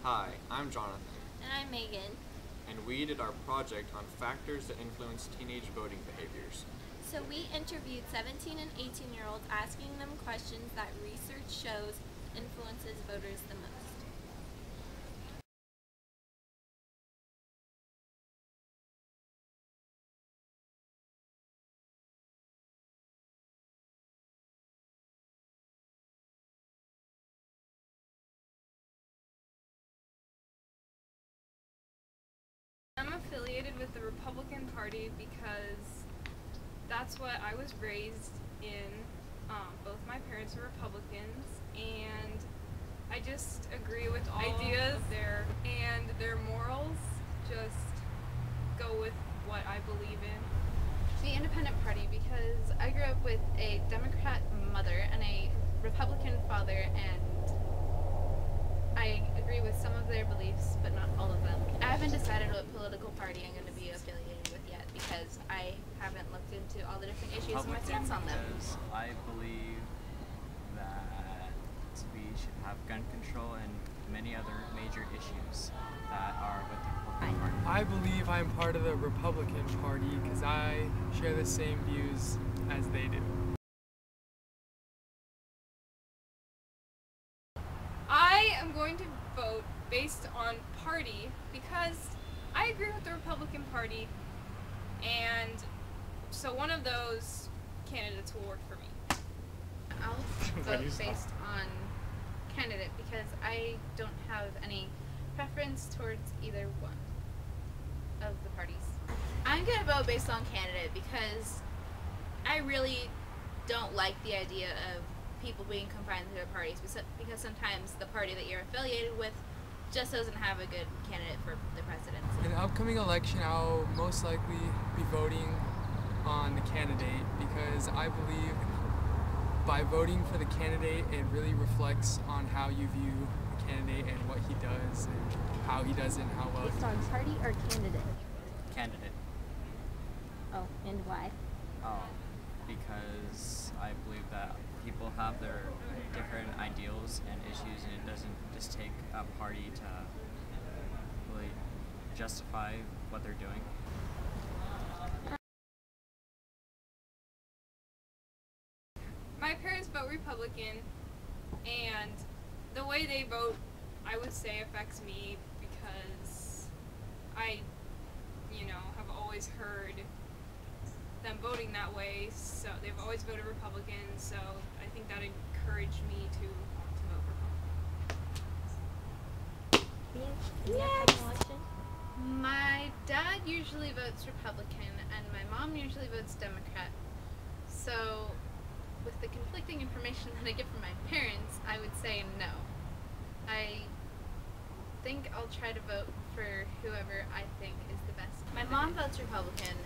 Hi, I'm Jonathan, And I'm Megan. and we did our project on factors that influence teenage voting behaviors. So we interviewed 17 and 18-year-olds asking them questions that research shows influences voters the most. I'm affiliated with the Republican Party because that's what I was raised in. Both my parents are Republicans, and I just agree with all ideas of their morals. Just go with what I believe in. The Independent Party because I grew up with a Democrat mother and a Republican father, and I agree with some of their beliefs, but not all of them. I haven't decided what political party I'm going to be affiliated with yet because I haven't looked into all the different issues and my stance on them. Because I believe that we should have gun control and many other major issues that are with the Republican Party. I believe I'm part of the Republican Party because I share the same views as they do. I am going to vote based on party because I agree with the Republican Party, and so one of those candidates will work for me. I'll vote based on candidate because I don't have any preference towards either one of the parties. I'm going to vote based on candidate because I really don't like the idea of people being confined to their parties because sometimes the party that you're affiliated with just doesn't have a good candidate for the presidency. In the upcoming election, I'll most likely be voting on the candidate because I believe by voting for the candidate, it really reflects on how you view the candidate and what he does and how he does it and how well. Based on party or candidate? Candidate. Oh, and why? Because I believe that people have their different ideals and issues, and it doesn't just take a party to really justify what they're doing. My parents vote Republican, and the way they vote, I would say, affects me because I, have always heard them voting that way, so they've always voted Republican, so I think that encouraged me to vote Republican. My dad usually votes Republican and my mom usually votes Democrat. So with the conflicting information that I get from my parents, I would say no. I think I'll try to vote for whoever I think is the best. My mom votes Republican,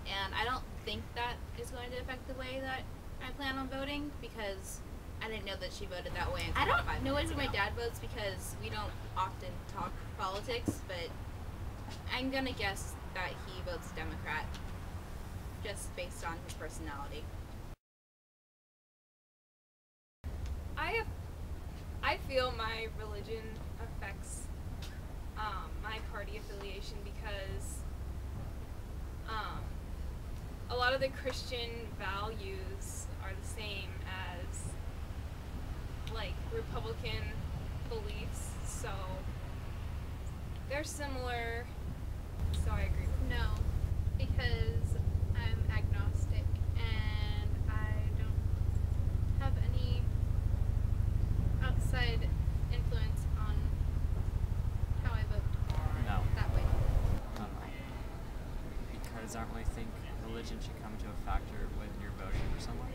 and I don't think that is going to affect the way that I plan on voting because I didn't know that she voted that way. I don't know why my dad votes because we don't often talk politics, but I'm gonna guess that he votes Democrat just based on his personality. I feel my religion affects my party affiliation because a lot of the Christian values are the same as like Republican beliefs, so they're similar, so I agree with No, because I'm agnostic and I don't have any outside influence on how I vote No. that way. Because I don't really think religion should come to a factor when you're voting for someone.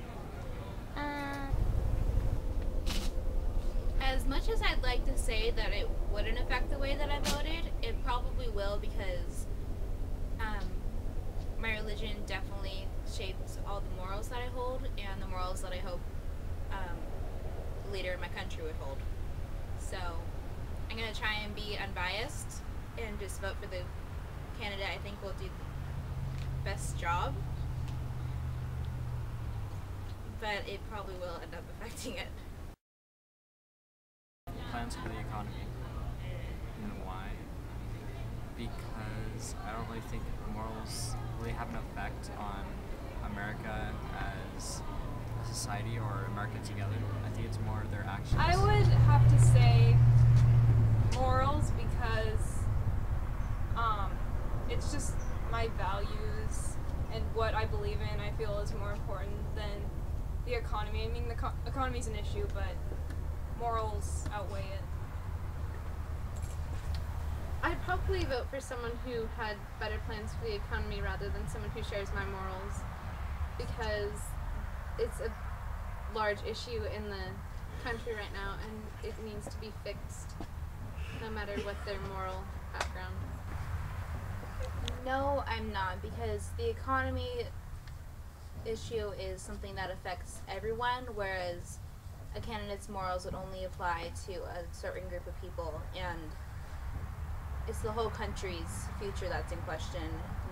As much as I'd like to say that it wouldn't affect the way that I voted, it probably will because my religion definitely shapes all the morals that I hold and the morals that I hope the leader of my country would hold. So I'm going to try and be unbiased and just vote for the candidate I think will do the best job. But it probably will end up affecting it. Plans for the economy. because I don't really think morals really have an effect on America as a society or America together. I think it's more their actions. I would have to say morals because it's just my values and what I believe in I feel is more important than the economy. I mean, the economy is an issue, but morals outweigh it. I'd probably vote for someone who had better plans for the economy rather than someone who shares my morals, because it's a large issue in the country right now and it needs to be fixed no matter what their moral background. No, I'm not, because the economy issue is something that affects everyone, whereas a candidate's morals would only apply to a certain group of people, and it's the whole country's future that's in question,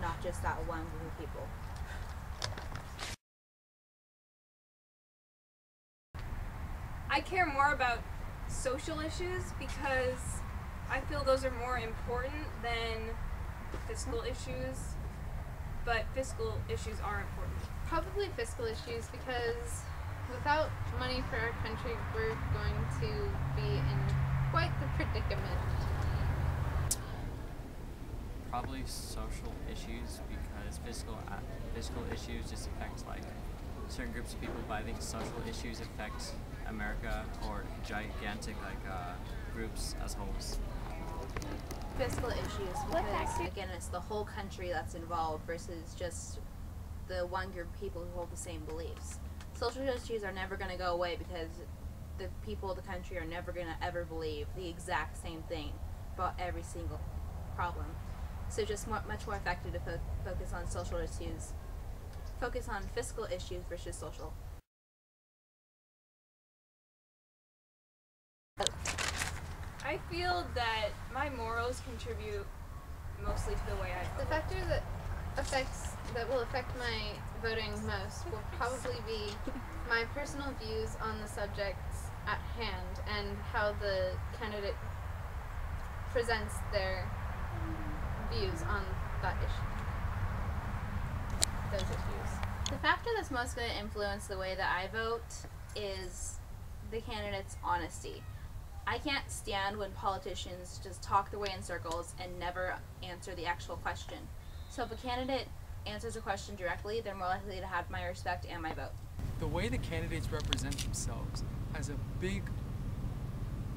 not just that one group of people. I care more about social issues because I feel those are more important than fiscal issues, but fiscal issues are important. Probably fiscal issues, because without money for our country, we're going to be in quite the predicament. Probably social issues, because fiscal issues just affect like certain groups of people, but I think social issues affect America or gigantic groups as wholes. Fiscal issues, because again, it's the whole country that's involved versus just the one group of people who hold the same beliefs. Social issues are never going to go away because the people of the country are never going to ever believe the exact same thing about every single problem. So just much more effective to focus on social issues, focus on fiscal issues versus social. I feel that my morals contribute mostly to the way I vote. The factor that will affect my voting most will probably be my personal views on the subjects at hand and how the candidate presents their views on that issue. Those issues. The factor that's most going to influence the way that I vote is the candidate's honesty. I can't stand when politicians just talk their way in circles and never answer the actual question. So if a candidate answers a question directly, they're more likely to have my respect and my vote. The way the candidates represent themselves has a big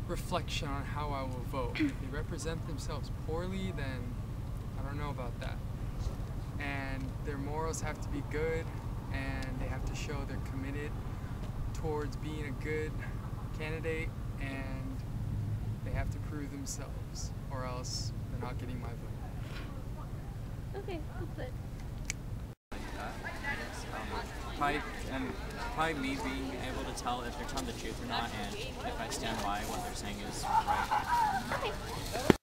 reflection on how I will vote. If they represent themselves poorly, then I don't know about that. And their morals have to be good, and they have to show they're committed towards being a good candidate, and they have to prove themselves, or else they're not getting my vote. Okay, well put. Like that, I guess. Probably me being able to tell if they're telling the truth or not, and if I stand by what they're saying is right. Okay.